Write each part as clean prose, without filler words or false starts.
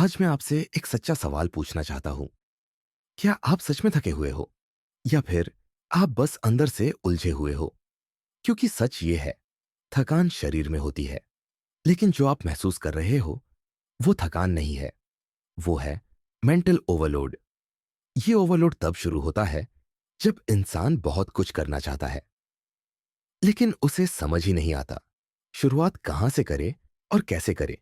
आज मैं आपसे एक सच्चा सवाल पूछना चाहता हूं। क्या आप सच में थके हुए हो या फिर आप बस अंदर से उलझे हुए हो? क्योंकि सच ये है, थकान शरीर में होती है, लेकिन जो आप महसूस कर रहे हो वो थकान नहीं है, वो है मेंटल ओवरलोड। ये ओवरलोड तब शुरू होता है जब इंसान बहुत कुछ करना चाहता है, लेकिन उसे समझ ही नहीं आता शुरुआत कहां से करे और कैसे करे।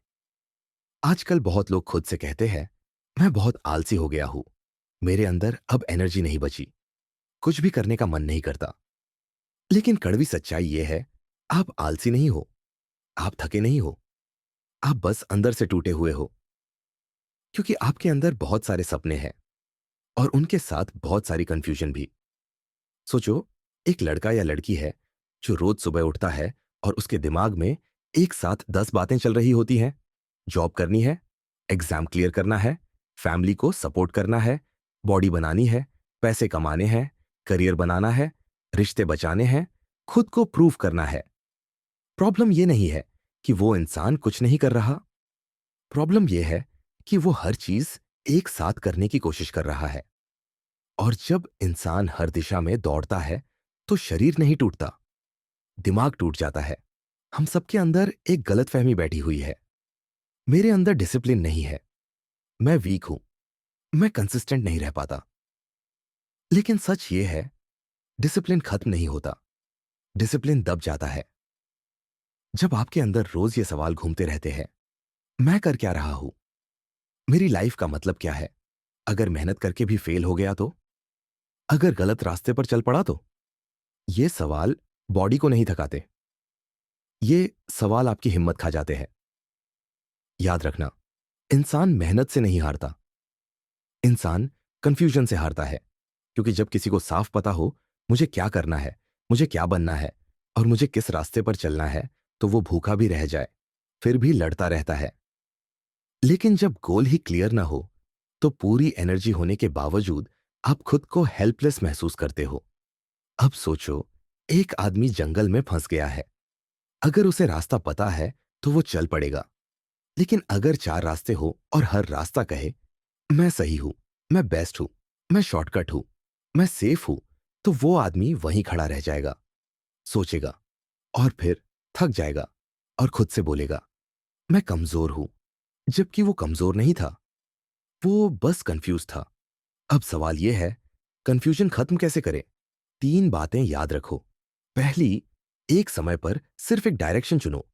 आजकल बहुत लोग खुद से कहते हैं, मैं बहुत आलसी हो गया हूं, मेरे अंदर अब एनर्जी नहीं बची, कुछ भी करने का मन नहीं करता। लेकिन कड़वी सच्चाई यह है, आप आलसी नहीं हो, आप थके नहीं हो, आप बस अंदर से टूटे हुए हो। क्योंकि आपके अंदर बहुत सारे सपने हैं और उनके साथ बहुत सारी कंफ्यूजन भी। सोचो, एक लड़का या लड़की है जो रोज सुबह उठता है और उसके दिमाग में एक साथ 10 बातें चल रही होती हैं। जॉब करनी है, एग्जाम क्लियर करना है, फैमिली को सपोर्ट करना है, बॉडी बनानी है, पैसे कमाने हैं, करियर बनाना है, रिश्ते बचाने हैं, खुद को प्रूव करना है। प्रॉब्लम यह नहीं है कि वो इंसान कुछ नहीं कर रहा, प्रॉब्लम यह है कि वो हर चीज एक साथ करने की कोशिश कर रहा है। और जब इंसान हर दिशा में दौड़ता है तो शरीर नहीं टूटता, दिमाग टूट जाता है। हम सबके अंदर एक गलतफहमी बैठी हुई है, मेरे अंदर डिसिप्लिन नहीं है, मैं वीक हूं, मैं कंसिस्टेंट नहीं रह पाता। लेकिन सच ये है, डिसिप्लिन खत्म नहीं होता, डिसिप्लिन दब जाता है जब आपके अंदर रोज ये सवाल घूमते रहते हैं, मैं कर क्या रहा हूं, मेरी लाइफ का मतलब क्या है, अगर मेहनत करके भी फेल हो गया तो, अगर गलत रास्ते पर चल पड़ा तो। ये सवाल बॉडी को नहीं थकाते, ये सवाल आपकी हिम्मत खा जाते हैं। याद रखना, इंसान मेहनत से नहीं हारता, इंसान कंफ्यूजन से हारता है। क्योंकि जब किसी को साफ पता हो मुझे क्या करना है, मुझे क्या बनना है और मुझे किस रास्ते पर चलना है, तो वो भूखा भी रह जाए फिर भी लड़ता रहता है। लेकिन जब गोल ही क्लियर ना हो तो पूरी एनर्जी होने के बावजूद आप खुद को हेल्पलेस महसूस करते हो। अब सोचो, एक आदमी जंगल में फंस गया है, अगर उसे रास्ता पता है तो वो चल पड़ेगा। लेकिन अगर 4 रास्ते हो और हर रास्ता कहे मैं सही हूं, मैं बेस्ट हूं, मैं शॉर्टकट हूं, मैं सेफ हूं, तो वो आदमी वहीं खड़ा रह जाएगा, सोचेगा और फिर थक जाएगा और खुद से बोलेगा मैं कमजोर हूं। जबकि वो कमजोर नहीं था, वो बस कंफ्यूज था। अब सवाल यह है, कंफ्यूजन खत्म कैसे करें? 3 बातें याद रखो। पहली, एक समय पर सिर्फ एक डायरेक्शन चुनो,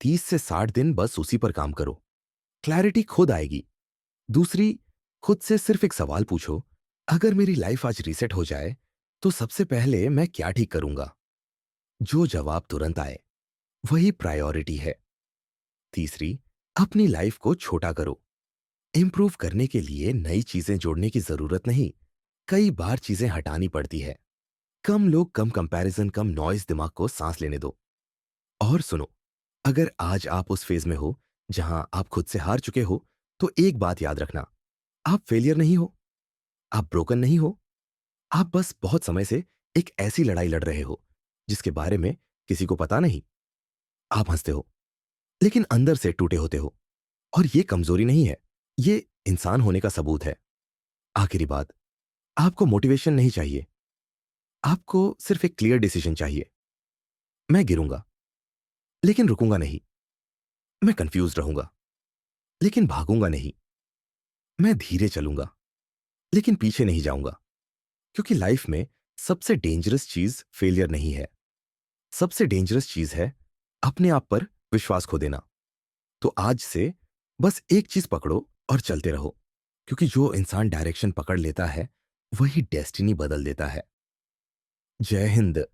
30 से 60 दिन बस उसी पर काम करो, क्लैरिटी खुद आएगी। दूसरी, खुद से सिर्फ एक सवाल पूछो, अगर मेरी लाइफ आज रीसेट हो जाए तो सबसे पहले मैं क्या ठीक करूंगा? जो जवाब तुरंत आए वही प्रायोरिटी है। तीसरी, अपनी लाइफ को छोटा करो, इंप्रूव करने के लिए नई चीजें जोड़ने की जरूरत नहीं, कई बार चीजें हटानी पड़ती है। कम लोग, कम कंपैरिजन, कम नॉइज, दिमाग को सांस लेने दो। और सुनो, अगर आज आप उस फेज में हो जहां आप खुद से हार चुके हो, तो एक बात याद रखना, आप फेलियर नहीं हो, आप ब्रोकन नहीं हो, आप बस बहुत समय से एक ऐसी लड़ाई लड़ रहे हो जिसके बारे में किसी को पता नहीं। आप हंसते हो लेकिन अंदर से टूटे होते हो, और ये कमजोरी नहीं है, ये इंसान होने का सबूत है। आखिरी बात, आपको मोटिवेशन नहीं चाहिए, आपको सिर्फ एक क्लियर डिसीजन चाहिए। मैं गिरूंगा लेकिन रुकूंगा नहीं, मैं कंफ्यूज रहूंगा लेकिन भागूंगा नहीं, मैं धीरे चलूंगा लेकिन पीछे नहीं जाऊंगा। क्योंकि लाइफ में सबसे डेंजरस चीज फेलियर नहीं है, सबसे डेंजरस चीज है अपने आप पर विश्वास खो देना। तो आज से बस एक चीज पकड़ो और चलते रहो, क्योंकि जो इंसान डायरेक्शन पकड़ लेता है वही डेस्टिनी बदल देता है। जय हिंद।